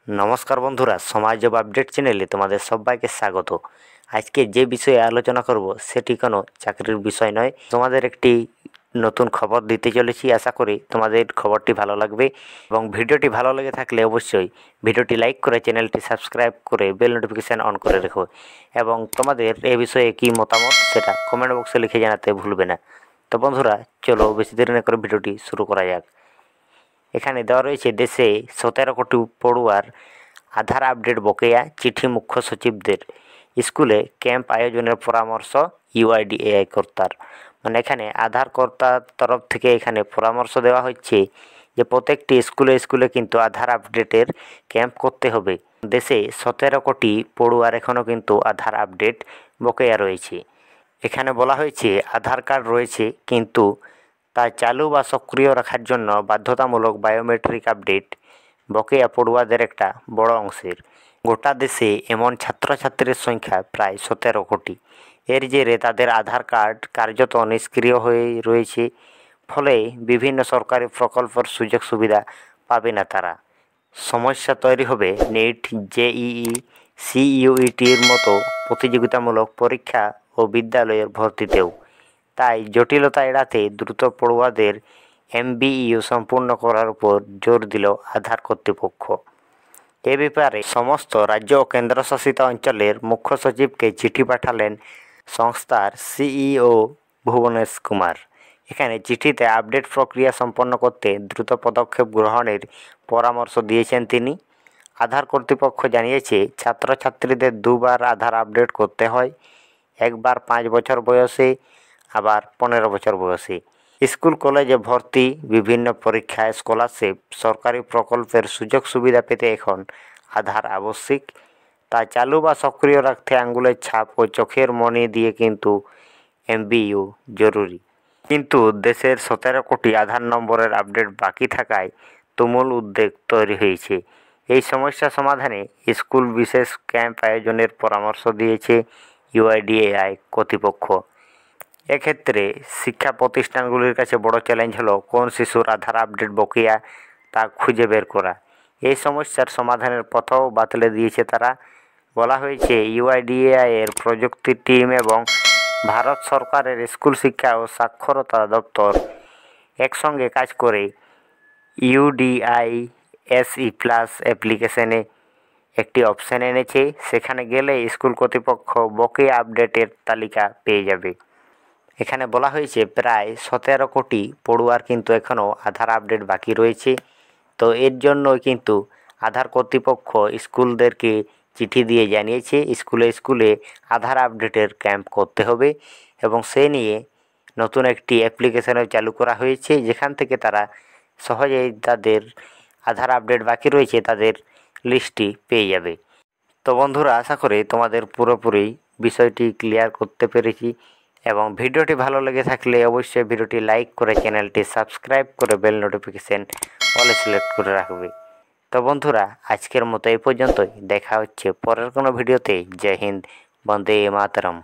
নমস্কার বন্ধুরা, সমাজ জব আপডেট চ্যানেলে তোমাদের সবাইকে স্বাগত। আজকে যে বিষয়ে আলোচনা করব সেটি কোনো চাকরির বিষয় নয়, তোমাদের একটি নতুন খবর দিতে চলেছি। আশা করি তোমাদের খবরটি ভালো লাগবে এবং ভিডিওটি ভালো লেগে থাকলে অবশ্যই ভিডিওটি লাইক করে চ্যানেলটি সাবস্ক্রাইব করে বেল নোটিফিকেশান অন করে রেখো এবং তোমাদের এ বিষয়ে কী মতামত সেটা কমেন্ট বক্সে লিখে জানাতে ভুলবে না। তো বন্ধুরা, চলো বেশি দেরি না করে ভিডিওটি শুরু করা যাক। এখানে দেওয়া রয়েছে, দেশে 17 কোটি পড়ুয়ার আধার আপডেট বকেয়া, চিঠি মুখ্য সচিবদের, স্কুলে ক্যাম্প আয়োজনের পরামর্শ ইউআইডিএআই কর্তার। মানে এখানে আধার কর্তার তরফ থেকে এখানে পরামর্শ দেওয়া হচ্ছে যে প্রত্যেকটি স্কুলে কিন্তু আধার আপডেটের ক্যাম্প করতে হবে। দেশে 17 কোটি পড়ুয়ার এখনও কিন্তু আধার আপডেট বকেয়া রয়েছে। এখানে বলা হয়েছে আধার কার্ড রয়েছে কিন্তু তা চালু বা সক্রিয় রাখার জন্য বাধ্যতামূলক বায়োমেট্রিক আপডেট বকেয়া পড়ুয়াদের একটা বড় অংশের। গোটা দেশে এমন ছাত্রছাত্রীর সংখ্যা প্রায় 17 কোটি। এর জেরে তাদের আধার কার্ড কার্যত নিষ্ক্রিয় হয়ে রয়েছে, ফলে বিভিন্ন সরকারি প্রকল্পের সুযোগ সুবিধা পাবে না তারা। সমস্যা তৈরি হবে নেট, জেইই, সিইউইটির মতো প্রতিযোগিতামূলক পরীক্ষা ও বিদ্যালয়ের ভর্তিতেও। তাই জটিলতা এড়াতে দ্রুত পড়ুয়াদের এমবিইউ সম্পূর্ণ করার উপর জোর দিল আধার কর্তৃপক্ষ। এ ব্যাপারে সমস্ত রাজ্য ও কেন্দ্রশাসিত অঞ্চলের মুখ্য সচিবকে চিঠি পাঠালেন সংস্থার সিইও ভুবনেশ কুমার। এখানে চিঠিতে আপডেট প্রক্রিয়া সম্পন্ন করতে দ্রুত পদক্ষেপ গ্রহণের পরামর্শ দিয়েছেন তিনি। আধার কর্তৃপক্ষ জানিয়েছে, ছাত্রছাত্রীদের দুবার আধার আপডেট করতে হয়, একবার 5 বছর বয়সে, আবার 15 বছর বয়সে। স্কুল কলেজে ভর্তি, বিভিন্ন পরীক্ষায়, স্কলারশিপ, সরকারি প্রকল্পের সুযোগ সুবিধা পেতে এখন আধার আবশ্যিক। তা চালু বা সক্রিয় রাখতে আঙ্গুলের ছাপ ও চোখের মনি দিয়ে কিন্তু এমবিইউ জরুরি। কিন্তু দেশের 17 কোটি আধার নম্বরের আপডেট বাকি থাকায় তুমুল উদ্বেগ তৈরি হয়েছে। এই সমস্যা সমাধানে স্কুল বিশেষ ক্যাম্প আয়োজনের পরামর্শ দিয়েছে ইউআইডিএআই কর্তৃপক্ষ। এক্ষেত্রে শিক্ষা প্রতিষ্ঠানগুলির কাছে বড় চ্যালেঞ্জ হলো কোন শিশুর আধার আপডেট বকেয়া তা খুঁজে বের করা। এই সমস্যার সমাধানের পথও বাতলে দিয়েছে তারা। বলা হয়েছে, ইউআইডিএআই এর প্রযুক্তি টিম এবং ভারত সরকারের স্কুল শিক্ষা ও সাক্ষরতা দপ্তর একসঙ্গে কাজ করে ইউডিআইএসই প্লাস অ্যাপ্লিকেশনে একটি অপশান এনেছে। সেখানে গেলে স্কুল কর্তৃপক্ষ বকেয়া আপডেটের তালিকা পেয়ে যাবে। এখানে বলা হয়েছে প্রায় 17 কোটি পড়ুয়ার কিন্তু এখনও আধার আপডেট বাকি রয়েছে। তো এর জন্য কিন্তু আধার কর্তৃপক্ষ স্কুলদেরকে চিঠি দিয়ে জানিয়েছে স্কুলে আধার আপডেটের ক্যাম্প করতে হবে এবং সে নিয়ে নতুন একটি অ্যাপ্লিকেশনও চালু করা হয়েছে, যেখান থেকে তারা সহজেই তাদের আধার আপডেট বাকি রয়েছে তাদের লিস্টটি পেয়ে যাবে। তো বন্ধুরা, আশা করি তোমাদের পুরোপুরি বিষয়টি ক্লিয়ার করতে পেরেছি এবং ভিডিওটি ভালো লেগে থাকলে অবশ্যই ভিডিওটি লাইক করে চ্যানেলটি সাবস্ক্রাইব করে বেল নোটিফিকেশান অলে সিলেক্ট করে রাখবে। তো বন্ধুরা, আজকের মতো এই পর্যন্তই। দেখা হচ্ছে পরের কোনো ভিডিওতে। জয় হিন্দ, বন্দে মাতরম।